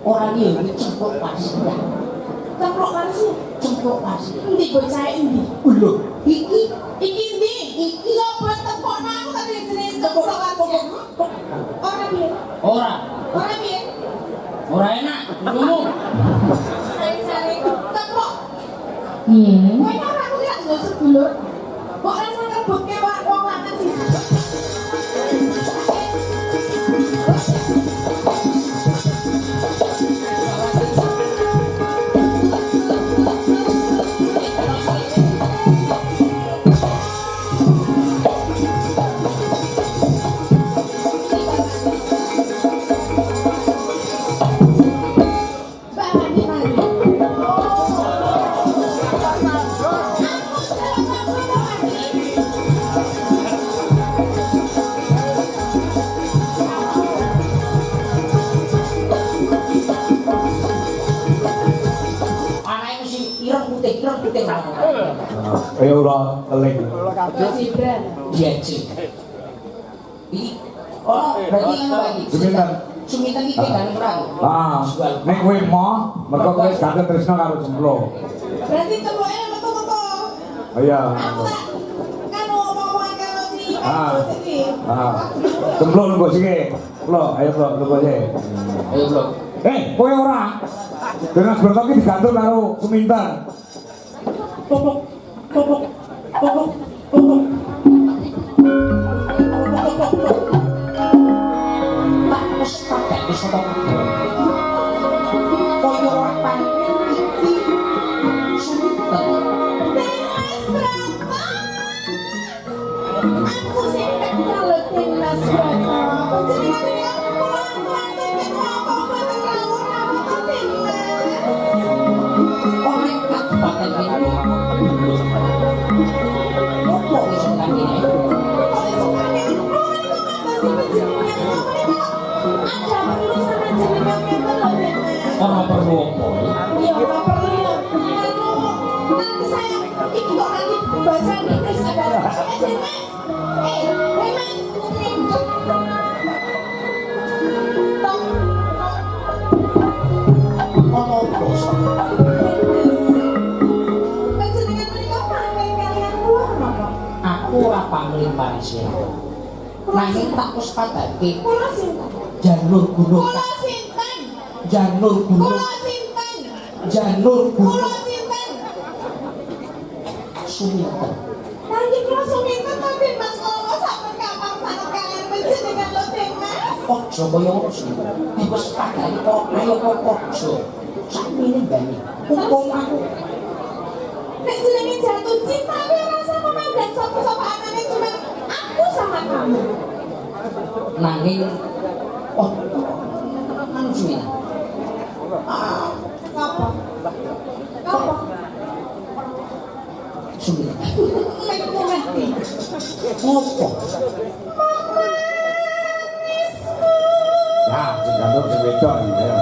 Orang ini cemplok pasir. Cemplok pasir? Cemplok pasir. Endi bocah endi? Lho, iki endi? Iki opo tepok nang tapi jenenge cemplok pasir. Ora piye? Ora piye? Ora enak ngomong. Sare-sare tepok. Kowe ora aku ya yo sedulur. Kok rasa ngebutke wong lanang sih? Ayo ora keling. Presiden. Iya, Cik. Oh, berarti yang lagi. Suminten. Suminten iki kan perang. Nek kowe mau, mergo kowe gak tresno karo cemplok. Berarti cemploke metu-metu. Oh iya. Aku tak kan ngomong karo si Cemplok lungguh siki. Lho, ayo lho, lungguh sik. Ayo, Bro. Kowe ora. Dengan bertok iki digantung karo Suminten. Pokok. Tak wis pakai wis apa. Koyo ora panen iki. Suminten. Aku sing tak kalau timnas Brata. Jenenge aku pulang-pulang nek apa-apa pakai ini opo iso kandine ora perlu opo iya ora perlu nanti saya iki kok nanti bahasa Inggris ada ora pangling Malaysia. Nanging tak wis padake. Kula sinten? Janur Gunung. Kula sinten? Janur Gunung. Kula sinten? Janur Gunung. Kula sinten? Suminten. Nanging kula Suminten tapi Mas Kowo sampun kapan sanget kalian panjenengan lho Deng Mas. Ojo kaya ngono sih. Wis padake kok ayo kok ojo. Sakmene bani. Hukum aku. Nek jenenge jatuh cinta tapi rasa memandang sapa-sapa anane cuma aku sama kamu. Nanging manusia. Apa? Sudah. Nek ngerti. Ngopo? Nah, sing gantung sing wedok ya.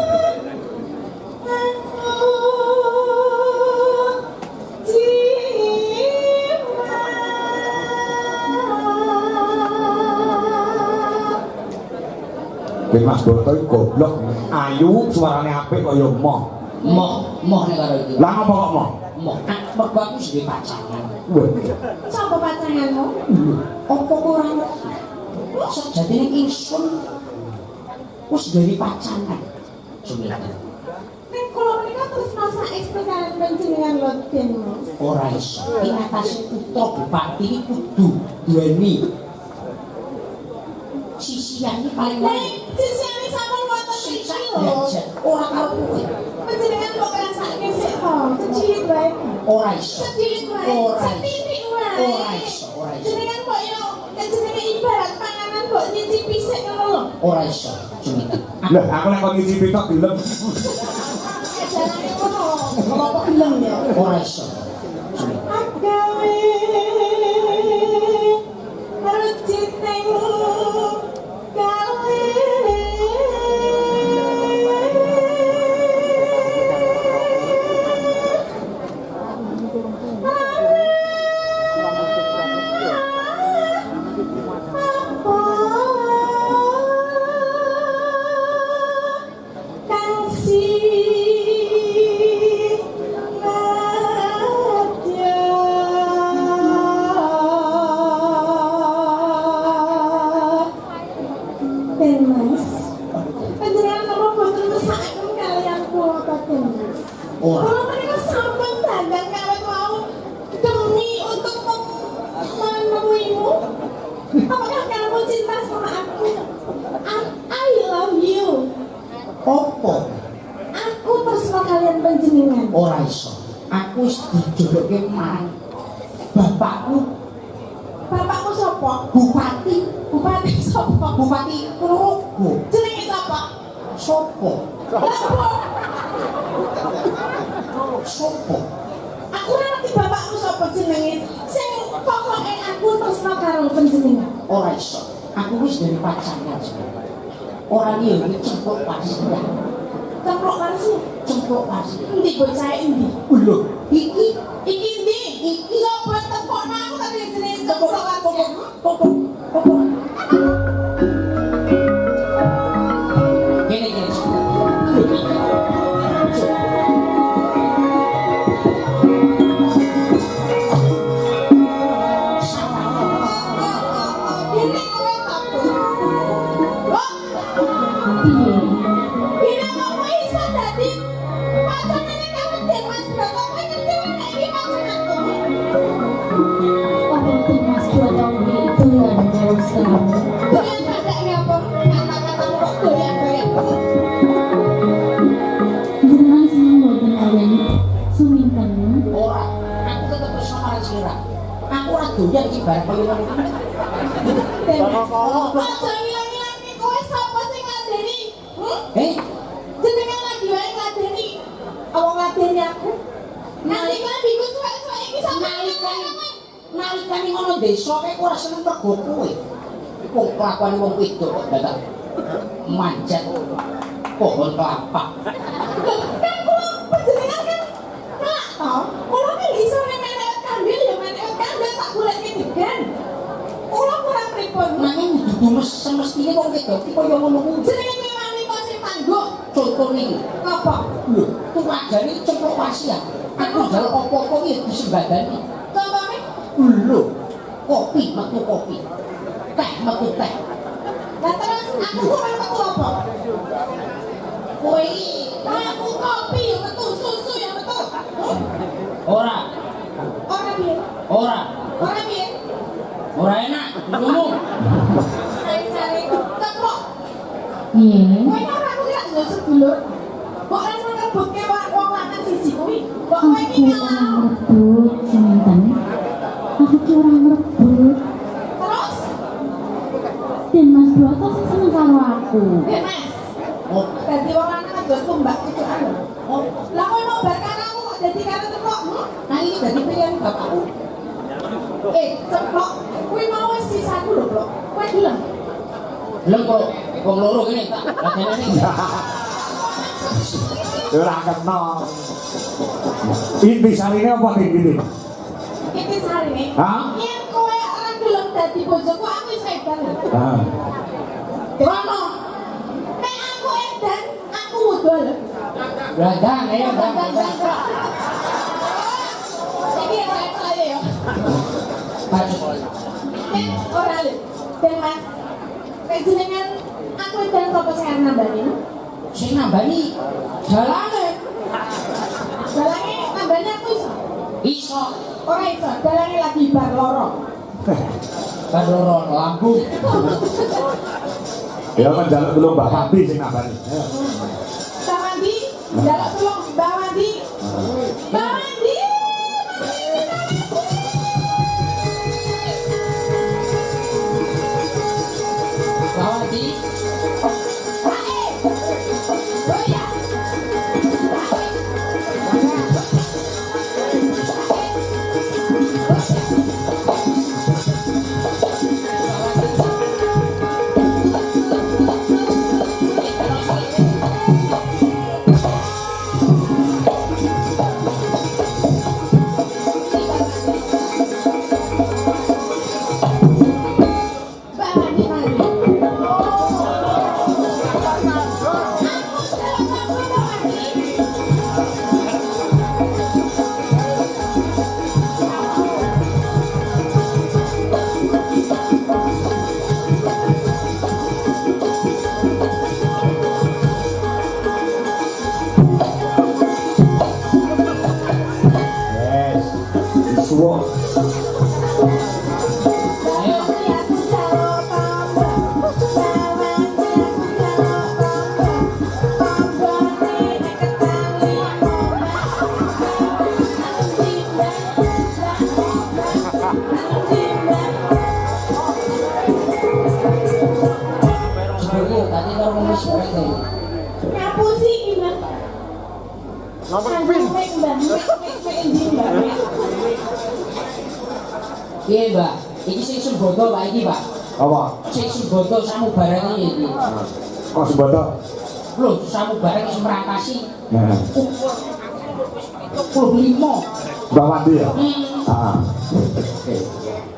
Mas Boto iki goblok, ayu suarane apik kaya moh. Moh nek karo iki. Lah ngopo kok moh? Moh. Mergo aku wis duwe pacangan. Wah. Sapa pacanganmu? Opo ora ngerti? Sejatine ingsun wis duwe pacangan. Suminten. Nek kula menika terus masa ekspektasi panjenengan lho Den Mas. Ora iso. Ing atase putra bupati iki kudu duweni sisiane paling sisiane sampe wonten iki lho. Ora karo kowe. Panjenengan kok ngrasake sik to. Cilik wae. Ora iso. Cilik wae. Setitik wae. Ora iso. Jenengan kok yo jenenge ibarat panganan kok nyicipi sik ngono lho. Ora iso. Suminten. Lah aku nek kok nyicipi tok gelem. Jarane ngono. Kenapa gelem ya? Ora iso. Agawe ruciteng gawe kang si Opo? Aku tresno kalian panjenengan. Ora iso. Aku wis dijuluke marang bapakmu. Bapakmu sapa? Bupati. Bupati sapa? Bupati Purworejo. Jenenge sapa? Sopo? Lapo? Sopo? Aku ora ngerti bapakmu sapa jenenge. Sing pokoke aku tresno karo panjenengan. Ora iso. Aku wis dari pacarnya. Ora liya iki cempluk pasti. Cempluk pasti. Cempluk pasti. Endi bocah endi? Lho, iki Iki iki sapa tepokno aku tapi jenenge cempluk pasti. Popo. Gini. Ini kowe takut. Oh, ini kamu iso dadi pasangan kamu den Mas Bro. Kowe ngerti nek iki pasanganku. Mas Bro itu yang jauh sekali. Doyan badake apa? Kata-katamu kok doyan-doyan. Jenengan seneng boten kalian suminten. Ora, aku tetep wis marang sira. Aku ora doyan iki bareng koyo ngono. Aja ilang-ilangi kowe sapa sing ngadeni? Jenengan lagi wae ngadeni. Apa ngadeni aku? Nanti klambiku suwek-suwek iki sampe Nalikane ngono desa kek ora seneng mergo kowe. Wong kelakuane wong wedok kok dadak manjat pohon kelapa. kan kula panjenengan kan kelak to. Kula kan iso menek kambil ya menek kambil tak goleki degan. Kula kurang pripun. Nanging kudu semestine wong wedok iki kaya ngono kuwi. Jenenge kuwi wanita sing tangguh. Contone iki. Apa? Lho, tuwajane cempluk wasiat. Aku njaluk apa-apa iki disembadani. Contone Lho, kopi metu kopi. Teh metu teh. lah terus aku kurang metu apa? Kowe iki Aku kopi ya metu, susu ya metu. ora Ora piye? ora Ora piye? ora enak ngomong. Sare-sare ceplok. Iya. Kowe ora aku ya ndak sedulur. Kok rasa ngebutke wong lanang siji kuwi? Kok kowe iki Aku ngalah? orang merebut suminten. Aku ki orang merebut. Terus? Dan Mas Bro tuh sing seneng karo aku. Mas. Oh, Dadi wong lanang aja tumbak cucukan. oh, Lah kowe mau bar karo aku kok dadi karo ceplok? nah iki dadi pilihan bapakku. Ceplok. Kuwi mau wis sisaku lho, Blok. Kowe gelem? Lha kok wong loro kene tak lajenane. Ora kena. Inti sarine apa iki? Iki sarine. Hah? Yen kowe ora gelem dadi bojoku aku wis edan. Ah. Rono. Nek aku edan, aku wudul. Bladang ya, Dan bladang. iki ora saya ya. Nek ora lho. Dan Mas. Nek jenengan aku edan apa sing arep nambani? Sing nambani dalane Dalange nambani aku iso. iso Ora iso, dalange lagi bar loro. kadoro lambung. Ya kan jaluk belum Mbak Pati sing nambani. Mbak Wandi, jaluk tolong Mbak Wandi. Mbak Wandi. Lawati suwo. Nyapu sih gimana? Nomor pin. Iya mbak, ini sing Sumboto pak ini pak. Apa? Sing Sumboto samu barang ini. Kok sebatas? Loh, samu barang yang merangkasi. Nah. 25. Mbak Wandi ya?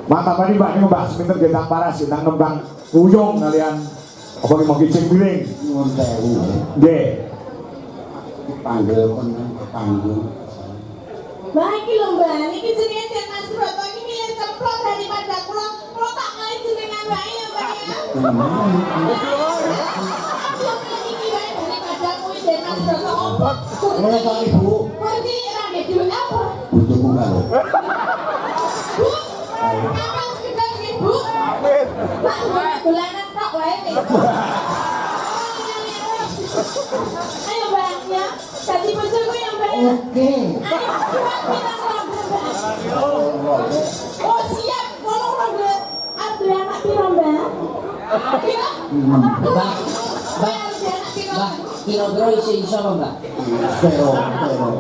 Mantap tadi Mbak, ini membahas pinter gendang paras, gendang nembang uyung kalian. Apa ini mau kicing piring? Nyuwun sewu. Nggih. Dipanggil kon panggung. Mbak iki lho Mbak, iki jenenge Den Mas Broto iki milih ceplok daripada kula tak kali jenengan wae ya Mbak ya. Iki wae daripada kuwi Den Mas Broto opo? Mulai kok Ibu. Ngerti ra nek duwe apa? Butuhku enggak lho. Bu, apa sekedar iki Bu? Pak, dolanan tok wae wis. Ayo Mbak ya, dadi bojoku ya Mbak. Oke. Oh siap, kalau ronde ada anak piro Mbak? Piro? Mbak, kira-kira iso apa mbak? Pero.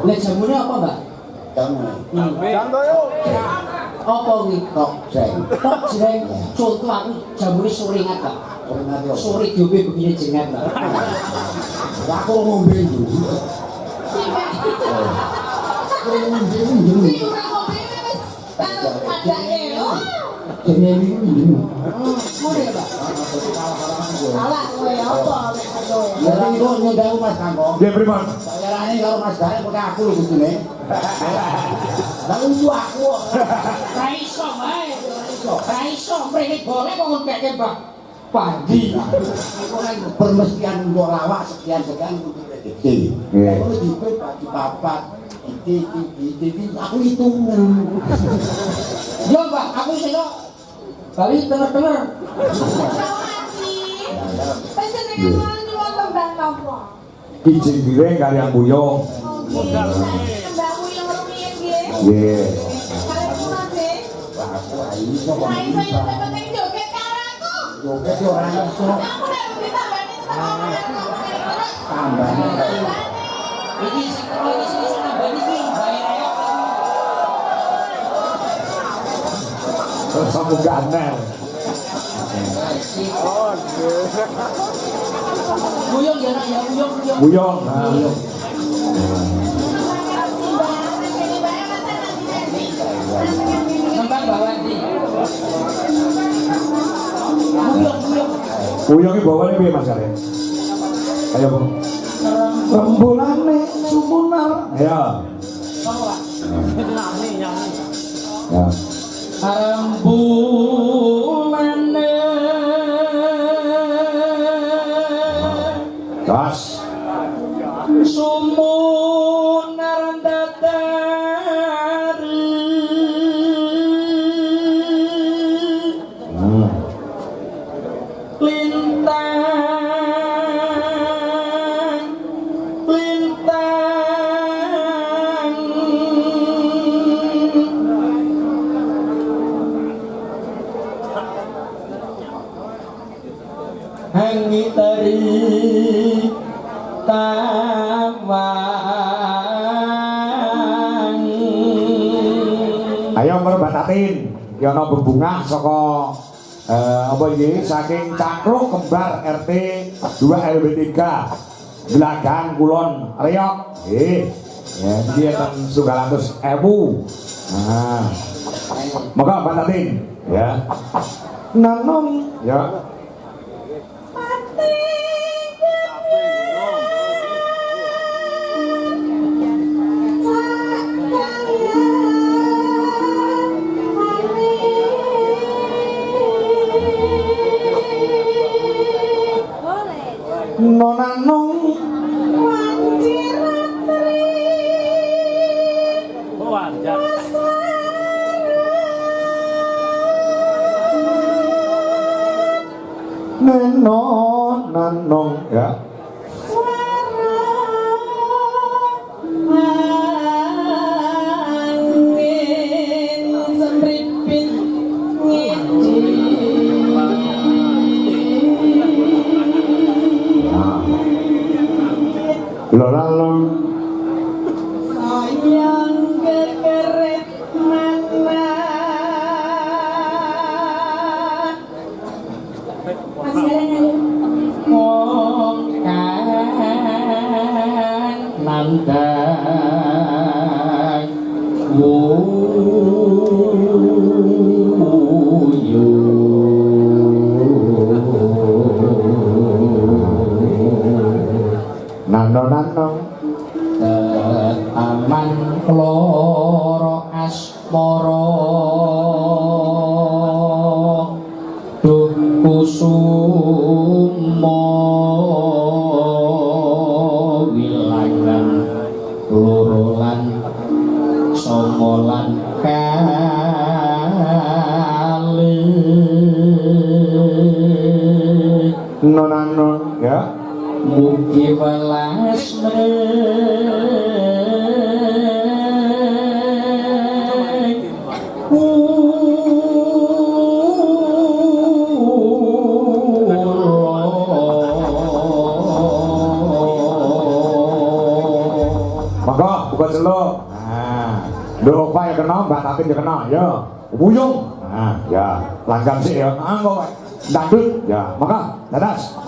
Lah jamune apa mbak? Kamu. Apa wi? Tok jeng. Tok jreng. Contoh aku jamune sore ngata. Sore diobe begini jengat mbak. Aku ngombe dulu. Jenenge iki. Ngono ya mbak? Salah kowe apa nek kowe? Jadi kok nyundang Mas Kangkong. Nggih pripun? Bayarane karo Mas Garek kok aku lho kudune. Lah untu aku. Ra iso wae. Ra iso mrene boleh kok ngekeke mbak. Pagi. Iku kan permestian untuk lawak sekian-sekian untuk rezeki. Nggih. Kalau dipet di papat iki aku hitungan. Yo mbak, aku iso bali tener-tener. Panjenengan mau nyuwun tembang napa? Kicing piring kalian buyung. Tembangmu yang rumiyin nggih. Nggih. Kalian kula nggih. Aku iso kok. Ra iso yo penting joget karo aku. Joget yo ora iso. Aku nek ditambani terus. Tambane. Iki sing karo iki sing iso nambani iki bayar ayo. Terus aku ganel. Buyung ya nak ya, buyung. Buyung. Nah. Nembang bawa di. Buyung. Buyung iki bawane piye Mas Garek? Ayo, Bu. Rembulane sumunar. Ya. Bawa. Ya. Rembulane Tas. sumunar datari lintang hangi tari tawang. Ayo merebatatin. Ya ana bebungah saka apa iki saking Cakruk Kembar RT 2 RW 3 Blagang Kulon Riok. Ya iki enten 900.000. Nah. Moga batatin ya. Nanom ya. Nonanong Lo lalu sayang kekeret mana masih ada nyanyi wong kan nandang wuyu nano taman loro asmara duh kusuma wilangan loro lan sanga lan kalih nonano ya mugi welas maka buka celok nah dulu apa yang kena mbak Tatin yang kena ya buyung nah ya langgam sih ya kok dangdut ya maka dadas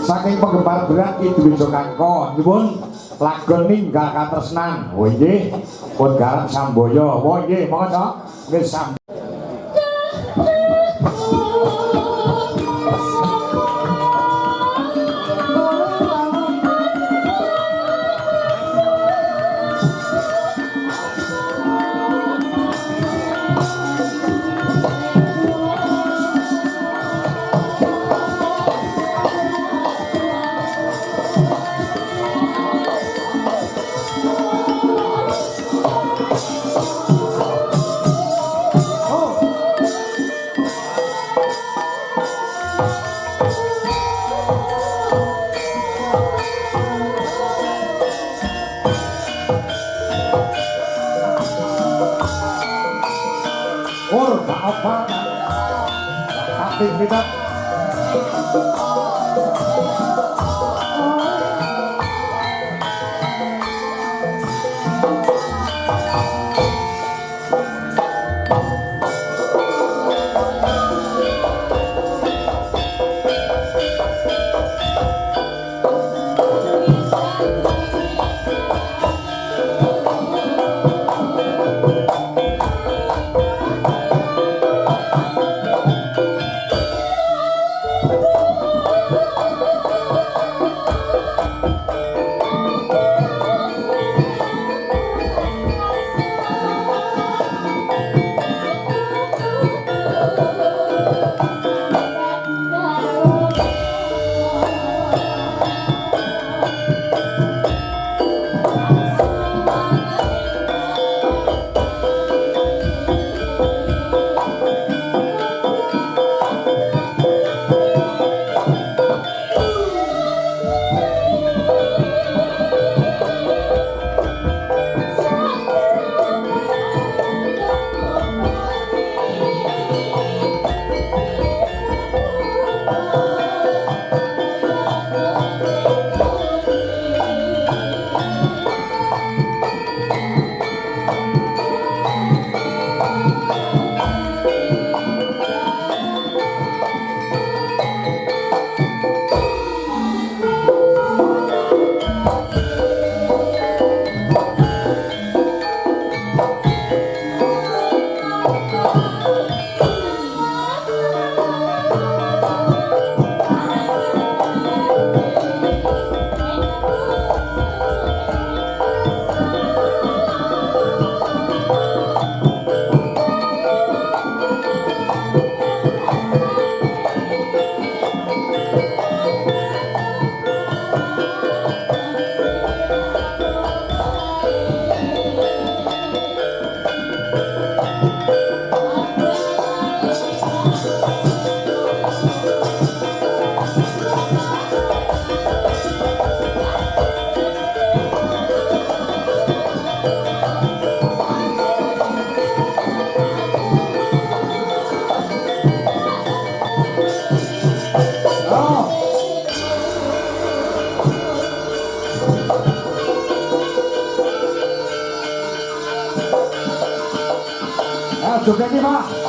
saking penggemar berat itu bisa kangko nyuwun lagu ninggal katresnan oh nggih pun garap samboyo oh nggih monggo nggih sam apa tapi kita joget iki, Pak.